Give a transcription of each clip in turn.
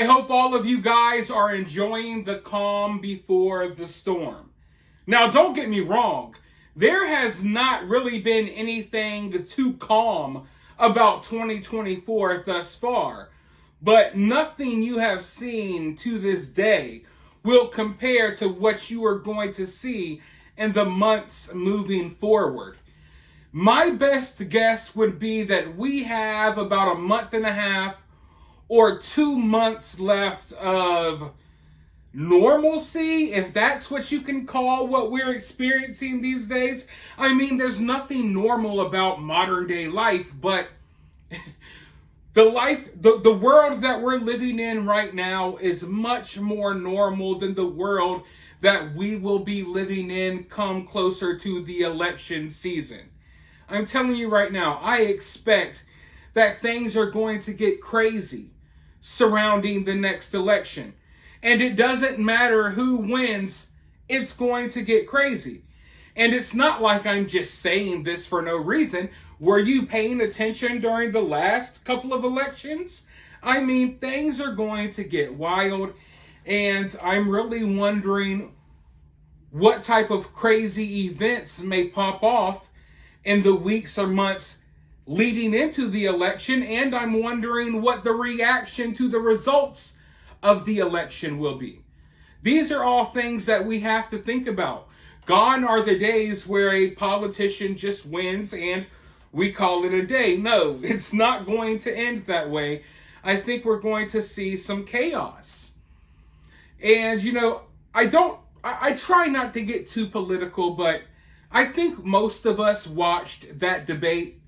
I hope all of you guys are enjoying the calm before the storm. Now, don't get me wrong. There has not really been anything too calm about 2024 thus far. But nothing you have seen to this day will compare to what you are going to see in the months moving forward. My best guess would be that we have about a month and a half or 2 months left of normalcy, if that's what you can call what we're experiencing these days. I mean, there's nothing normal about modern day life, but the world that we're living in right now is much more normal than the world that we will be living in come closer to the election season. I'm telling you right now, I expect that things are going to get crazy surrounding the next election. And it doesn't matter who wins, it's going to get crazy. And it's not like I'm just saying this for no reason. Were you paying attention during the last couple of elections? I mean, things are going to get wild, and I'm really wondering what type of crazy events may pop off in the weeks or months leading into the election, and I'm wondering what the reaction to the results of the election will be. These are all things that we have to think about. Gone are the days where a politician just wins and we call it a day. No, it's not going to end that way. I think we're going to see some chaos. And, I try not to get too political, but I think most of us watched that debate.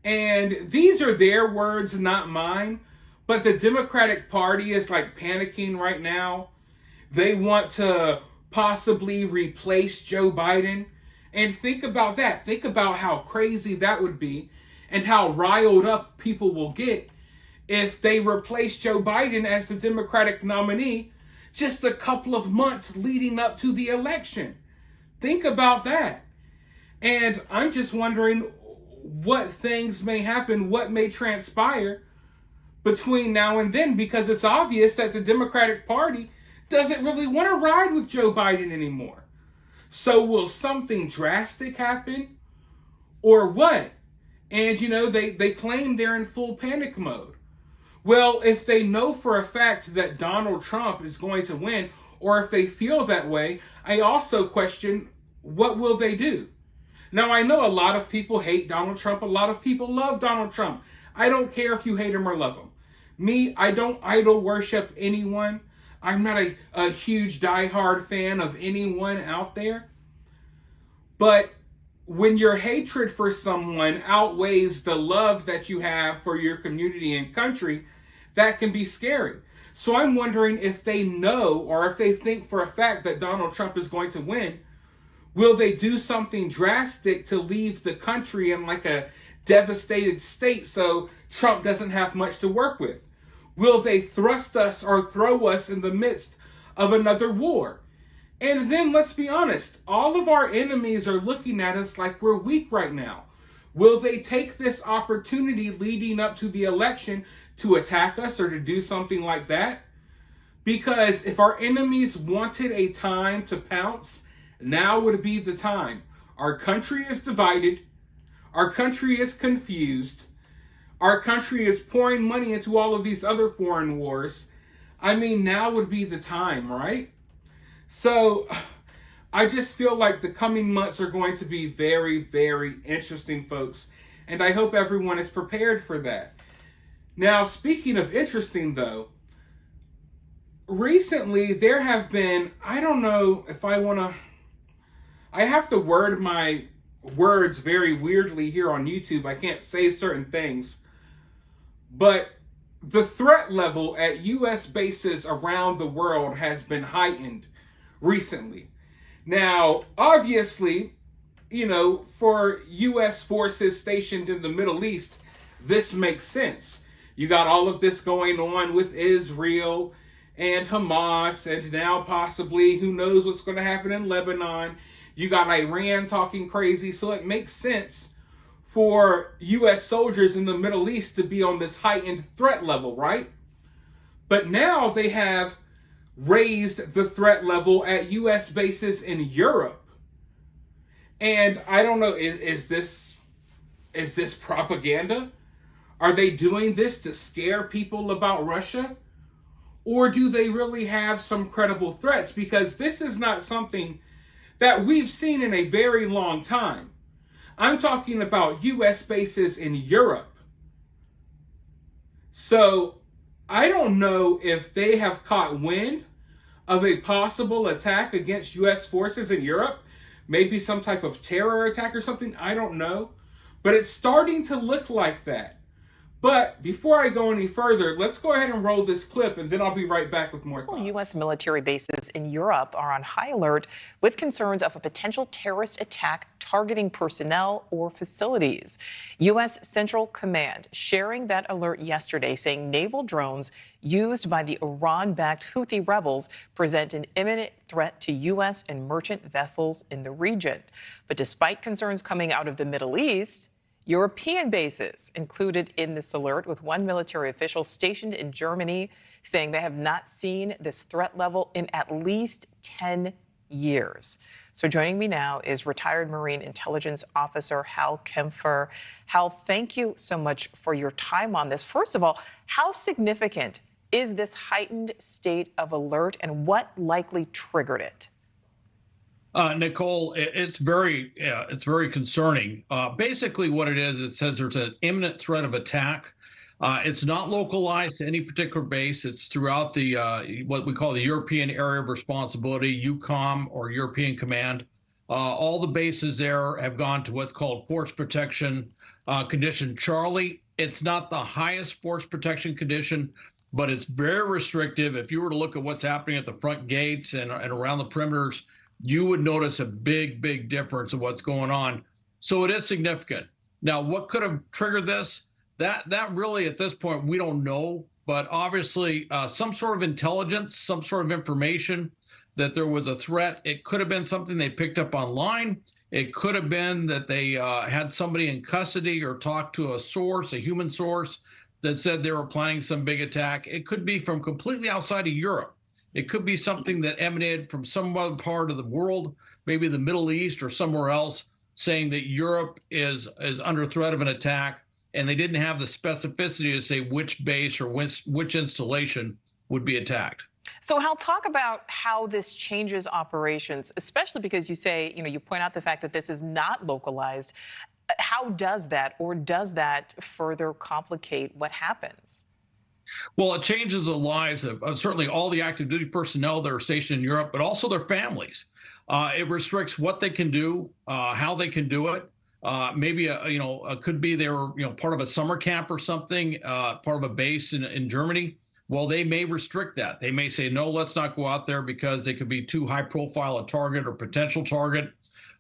And these are their words, not mine. But the Democratic Party is like panicking right now. They want to possibly replace Joe Biden. And think about that. Think about how crazy that would be and how riled up people will get if they replace Joe Biden as the Democratic nominee just a couple of months leading up to the election. Think about that. And I'm just wondering what things may happen, what may transpire between now and then, because it's obvious that the Democratic Party doesn't really want to ride with Joe Biden anymore. So will something drastic happen or what? And, they claim they're in full panic mode. Well, if they know for a fact that Donald Trump is going to win, or if they feel that way, I also question, what will they do? Now, I know a lot of people hate Donald Trump. A lot of people love Donald Trump. I don't care if you hate him or love him. Me, I don't idol worship anyone. I'm not a huge diehard fan of anyone out there. But when your hatred for someone outweighs the love that you have for your community and country, that can be scary. So I'm wondering if they know, or if they think for a fact that Donald Trump is going to win, will they do something drastic to leave the country in like a devastated state so Trump doesn't have much to work with? Will they thrust us or throw us in the midst of another war? And then let's be honest, all of our enemies are looking at us like we're weak right now. Will they take this opportunity leading up to the election to attack us or to do something like that? Because if our enemies wanted a time to pounce, now would be the time. Our country is divided. Our country is confused. Our country is pouring money into all of these other foreign wars. I mean, now would be the time, right? So I just feel like the coming months are going to be very, very interesting, folks. And I hope everyone is prepared for that. Now, speaking of interesting, though, recently there have been, I don't know if I have to word my words very weirdly here on YouTube. I can't say certain things. But the threat level at U.S. bases around the world has been heightened recently. Now, obviously, for U.S. forces stationed in the Middle East, this makes sense. You got all of this going on with Israel and Hamas, and now possibly, who knows what's going to happen in Lebanon. You got Iran talking crazy, so it makes sense for U.S. soldiers in the Middle East to be on this heightened threat level, right? But now they have raised the threat level at U.S. bases in Europe. And I don't know, is this propaganda? Are they doing this to scare people about Russia? Or do they really have some credible threats? Because this is not something that we've seen in a very long time. I'm talking about US bases in Europe. So I don't know if they have caught wind of a possible attack against US forces in Europe. Maybe some type of terror attack or something. I don't know. But it's starting to look like that. But before I go any further, let's go ahead and roll this clip, and then I'll be right back with more thoughts. U.S. military bases in Europe are on high alert with concerns of a potential terrorist attack targeting personnel or facilities. U.S. Central Command sharing that alert yesterday, saying naval drones used by the Iran-backed Houthi rebels present an imminent threat to U.S. and merchant vessels in the region. But despite concerns coming out of the Middle East, European bases included in this alert, with one military official stationed in Germany saying they have not seen this threat level in at least 10 years. So joining me now is retired Marine Intelligence Officer Hal Kempfer. Hal, thank you so much for your time on this. First of all, how significant is this heightened state of alert, and what likely triggered it? Nicole, it's very concerning. Basically, what it says there's an imminent threat of attack. It's not localized to any particular base. It's throughout the what we call the European Area of Responsibility, EUCOM, or European Command. All the bases there have gone to what's called Force Protection Condition Charlie. It's not the highest force protection condition, but it's very restrictive. If you were to look at what's happening at the front gates and around the perimeters, you would notice a big difference of what's going on. So it is significant. Now, what could have triggered this? That really, at this point, we don't know. But obviously, some sort of intelligence, some sort of information that there was a threat. It could have been something they picked up online. It could have been that they had somebody in custody or talked to a source, a human source, that said they were planning some big attack. It could be from completely outside of Europe. It could be something that emanated from some other part of the world, maybe the Middle East or somewhere else, saying that Europe is under threat of an attack, and they didn't have the specificity to say which base or which installation would be attacked. So Hal, talk about how this changes operations, especially because you say, you point out the fact that this is not localized. How does that, or does that further complicate what happens? Well, it changes the lives of certainly all the active duty personnel that are stationed in Europe, but also their families. It restricts what they can do, how they can do it. Maybe could be they were part of a summer camp or something, part of a base in Germany. Well, they may restrict that. They may say, no, let's not go out there because they could be too high profile a target or potential target.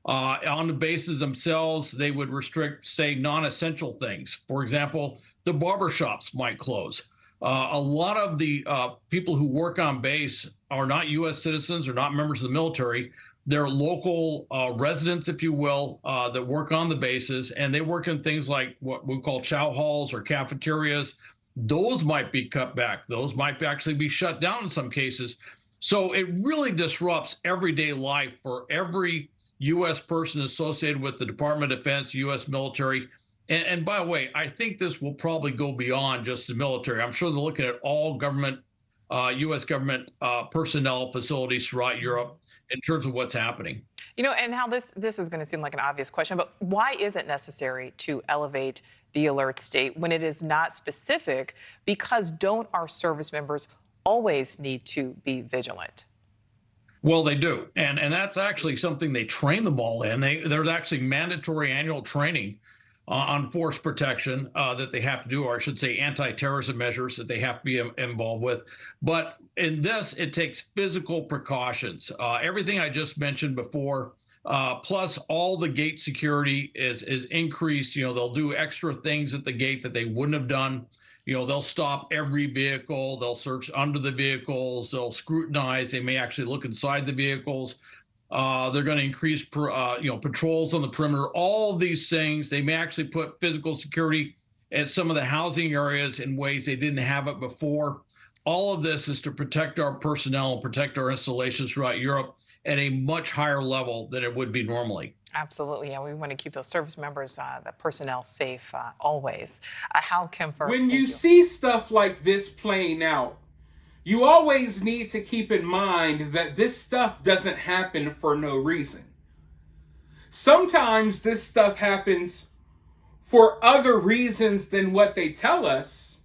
On the bases themselves, they would restrict, say, non-essential things. For example, the barbershops might close. A lot of the people who work on base are not U.S. citizens or not members of the military. They're local residents, if you will, that work on the bases, and they work in things like what we call chow halls or cafeterias. Those might be cut back. Those might actually be shut down in some cases. So it really disrupts everyday life for every U.S. person associated with the Department of Defense, U.S. military. And by the way, I think this will probably go beyond just the military. I'm sure they're looking at all government, U.S. government personnel facilities throughout Europe in terms of what's happening. And how this is going to seem like an obvious question, but why is it necessary to elevate the alert state when it is not specific? Because don't our service members always need to be vigilant? Well, they do. And that's actually something they train them all in. There's actually mandatory annual training on force protection that they have to do, or I should say anti-terrorism measures that they have to be involved with. But in this, it takes physical precautions. Everything I just mentioned before, plus all the gate security is increased. They'll do extra things at the gate that they wouldn't have done. They'll stop every vehicle. They'll search under the vehicles. They'll scrutinize. They may actually look inside the vehicles. They're going to increase, patrols on the perimeter. All of these things. They may actually put physical security at some of the housing areas in ways they didn't have it before. All of this is to protect our personnel and protect our installations throughout Europe at a much higher level than it would be normally. Absolutely. Yeah, we want to keep those service members, the personnel safe always. Hal Kemper, When you thank you. see stuff like this playing out, you always need to keep in mind that this stuff doesn't happen for no reason. Sometimes this stuff happens for other reasons than what they tell us,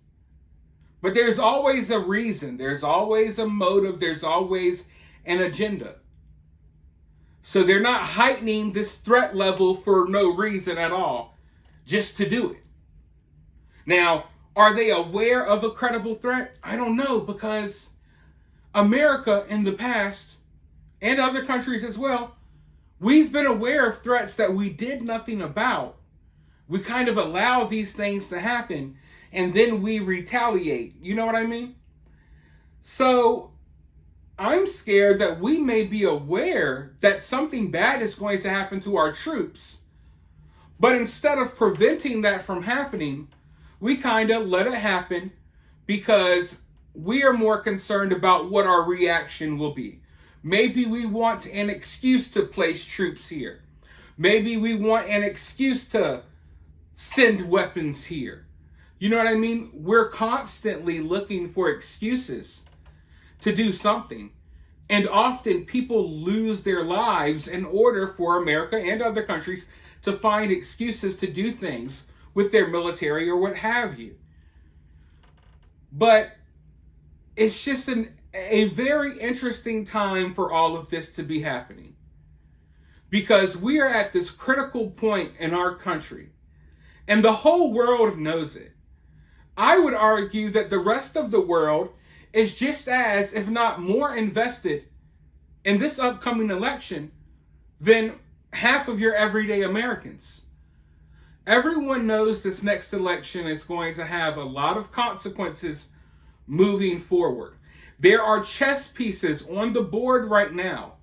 but there's always a reason, there's always a motive, there's always an agenda. So they're not heightening this threat level for no reason at all, just to do it. Now, are they aware of a credible threat? I don't know, because America in the past, and other countries as well, we've been aware of threats that we did nothing about. We kind of allow these things to happen, and then we retaliate. You know what I mean? So I'm scared that we may be aware that something bad is going to happen to our troops, but instead of preventing that from happening, we kind of let it happen because we are more concerned about what our reaction will be. Maybe we want an excuse to place troops here. Maybe we want an excuse to send weapons here. You know what I mean? We're constantly looking for excuses to do something. And often people lose their lives in order for America and other countries to find excuses to do things with their military or what have you. But it's just a very interesting time for all of this to be happening. Because we are at this critical point in our country, and the whole world knows it. I would argue that the rest of the world is just as, if not more, invested in this upcoming election than half of your everyday Americans. Everyone knows this next election is going to have a lot of consequences moving forward. There are chess pieces on the board right now,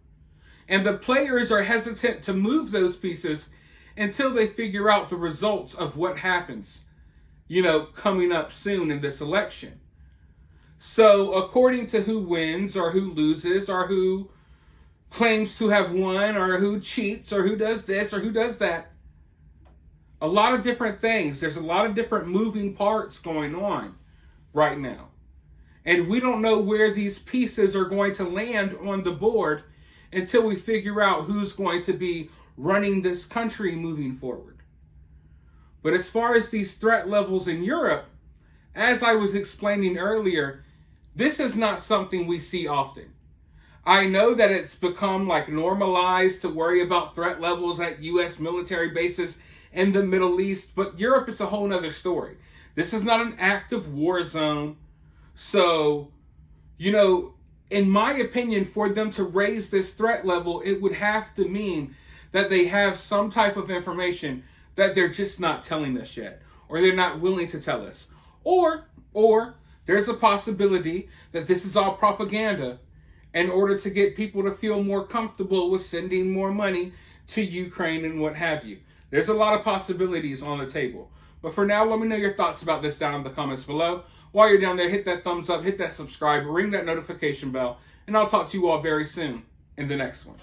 and the players are hesitant to move those pieces until they figure out the results of what happens, coming up soon in this election. So according to who wins or who loses or who claims to have won or who cheats or who does this or who does that, a lot of different things. There's a lot of different moving parts going on right now. And we don't know where these pieces are going to land on the board until we figure out who's going to be running this country moving forward. But as far as these threat levels in Europe, as I was explaining earlier, this is not something we see often. I know that it's become normalized to worry about threat levels at U.S. military bases in the Middle East, but Europe is a whole nother story. This is not an active war zone. So, in my opinion, for them to raise this threat level, it would have to mean that they have some type of information that they're just not telling us yet, or they're not willing to tell us. Or there's a possibility that this is all propaganda in order to get people to feel more comfortable with sending more money to Ukraine and what have you. There's a lot of possibilities on the table. But for now, let me know your thoughts about this down in the comments below. While you're down there, hit that thumbs up, hit that subscribe, ring that notification bell, and I'll talk to you all very soon in the next one.